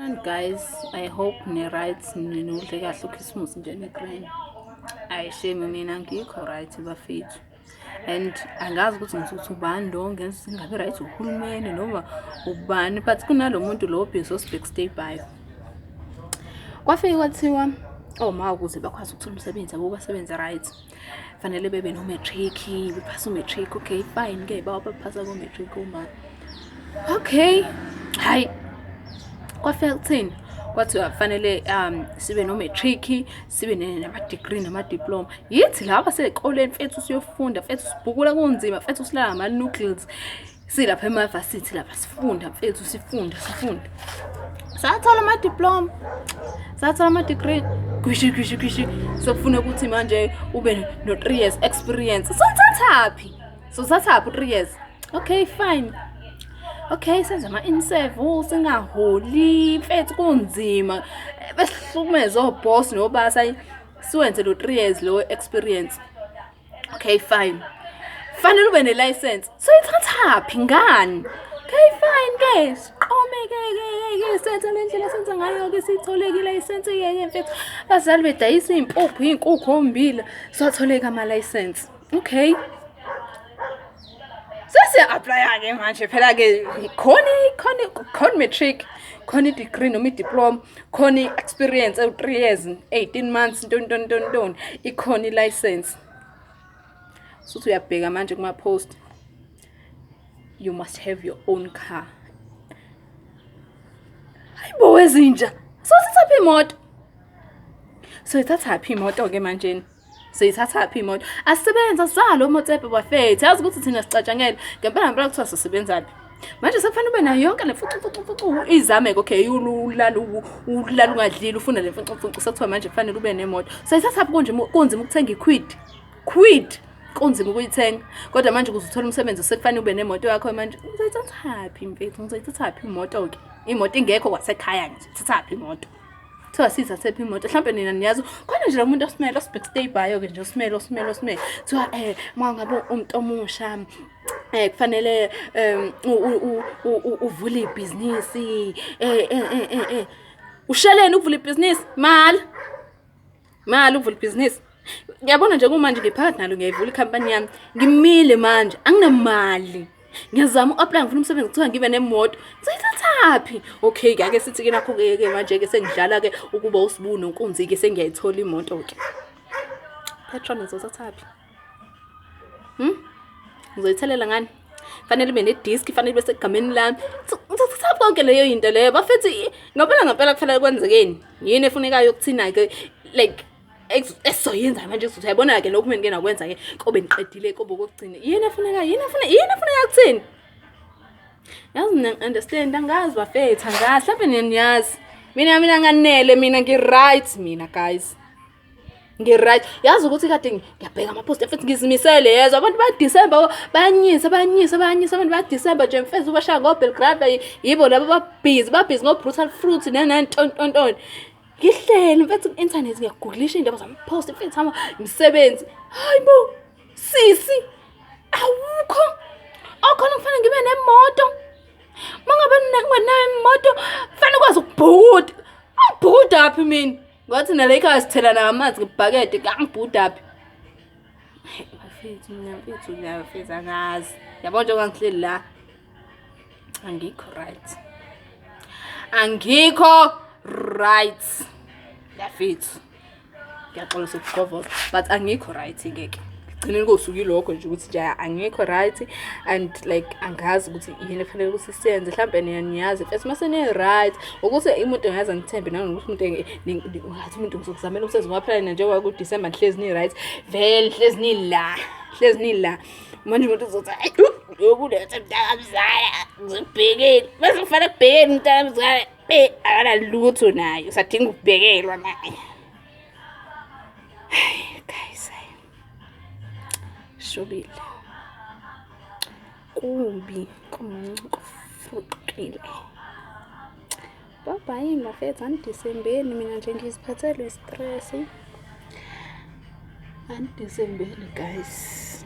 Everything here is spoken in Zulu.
And guys, I hope ne-right ninudle kahle uChristmas nje ne-grain. Ayishame mina ngikho right bafethu. And angazi ukuthi ngisuthi ubani lo ngenza ingabe right uhulumeni noma ubani, but kunalo muntu lo obhizi osbackstabayo. Kwafike kwathiwa ma ukuze bakwazi ukuthola umsebenzi abo basebenze right, fanele bebe no matric, bephasa umatric. Okay fine ke baphasa ko matric uma. Okay, hayi kwafika kuthini kwathiwa fanele sibe no matric, sibe nama degree nama diploma. Yithi laba sezikoleni mfethu siyofunda, mfethu sibhukula kunzima, mfethu silala ama nucleus, silapha eMavarsity lapha sifunda mfethu sifunda. Sathola ama diploma, sathola ama degree, kwishi sokufuna ukuthi manje ube no 3 years experience. So thathaphi 3 years. Okay fine. Okay, senza ama-interview singaholi mfethu kunzima, besihlukumeza oboss nobasa siwenze lo 3 years lo experience. Okay fine, fanele ube ne-license. So ithathaphi ngani? Okay fine ke siqome ke senza lendlela senza ngayo ke sitholeke i-license ke mfethu. Bazali bedayisa impuphu inkukhu ombila sotholeka ama-license. Okay, sesiya-apply ke manje phela ke khona matric, khona degree noma diploma, khona experience 3 years 18 months ntoni ikhona i-license. Suthi uyabheka manje kuma post, you must have your own car. Hayibo wezinja, so ithathaphi imoto ke manje. Seyithathaphi imoto? Asisebenza salo motsepe bafethu. Yazi ukuthi thina sicatshangela ngempela kuthiwa sisebenzaphi. Manje sekufanele ube nayo yonke le mfucu izame ke. Okay, ulala ungadlili ufuna le mfucu sekuthiwa manje kufanele ube nemoto. Seyithathaphi kunzima ukuthenga quid kunzima ukuyithenga. Kodwa manje ukuze uthole umsebenzi sekufanele ube nemoto yakho manje. Ngizayithathaphi mfethu? Ngizayithathaphi imoto ke? Imoto ingekho kwasekhaya nje. Thathaphi imoto? Kuthiwa sithathaphi imoto? Mhlawumbe nina niyazi khona nje lo muntu osimele osbackstabayo ke nje osimele. Kuthiwa mangabe umuntu omusha kufanele uvule ibhizinisi. Usheleni ukuvula ibhizinisi? Mali ukuvula ibhizinisi. Ngiyabona nje kumanje ngiphakathi nalo ngiyayivula ikhampani yami. Ngimile manje anginamali. Ngiyazama uapply ngifuna umsebenzi kuthiwa ngibe nemoto. Ngizayithathaphi? Okay ke ake sithi ke nakho ke manje ke sengidlala ke ukuba usibu nonkunzi ke sengiyayithola imoto ke. Petrol ngizothathaphi? Ngizoyithelela ngani? Fanele ube ne-disc, fanele bese egameni lami. Ngizothathaphi konke leyo into leyo bafethu? Ngempela kufanele kwenzekeni? Yini efunekayo ukuthina ke like esoyenza manje ukuthi uyabona ke lokhu mina ngena kwenza ke kobe niqedile kobe kokugcina. Yini efuneka ukuthini? Yazi mina understand angazi bafethu angazi mhlawumbe niyazi. Mina nganele mina ngi-right mina guys. Ngi-right. Yazi ukuthi kade ngiyabheka ama-post mfethu ngizimisele yezwa abantu ba-December bayanyisa abantu ba-December nje mfethu bashaya ngo-Belgrade yibo labo babhizi ngo-brutal fruit nantonton. Ngihleli mfethu ku-internet ngiyagooglisha indaba zama-post mfethu ama imisebenzi. Hayibo sisi awukho okhona kufanele ngibe nemoto. Mangabe ngingenayo imoto kufanele ukwazi ukubhukuda. Angibhukudaphi mina? Ngathi nale ekhaya sithela namanzi ngebhakede ngangibhudaphi. Bafethu mina mfethu la bafethu angazi. Yabona nje ngihleli la. Angikho right. Bafethu ngiyaxolisa ukugovoza but angikho right ngeke. Gcine kosuku lokho nje ukuthi nje angikho right and like angazi ukuthi yini efanele ukuthi siyenze. Mhlawumbe niyazi mfethu mase ne right ukuthi umuntu engaze ngithembe nanokuthi umuntu ngathi umuntu ngizokuzamela umsebenzi ngaphela njengoba ku December hlezi ni right vele hlezi ni la manje umuntu uzothi yokuletha mntakamzala ngizobhekela bese kufanele kubhekele mntakamzala akanalutho nayo sadinga ukubhekelwa naye. Guys shobile kumbi kufukile. Bye mafethu anidisembeni mina nje ngiziphathele stress. Anidisembeni guys.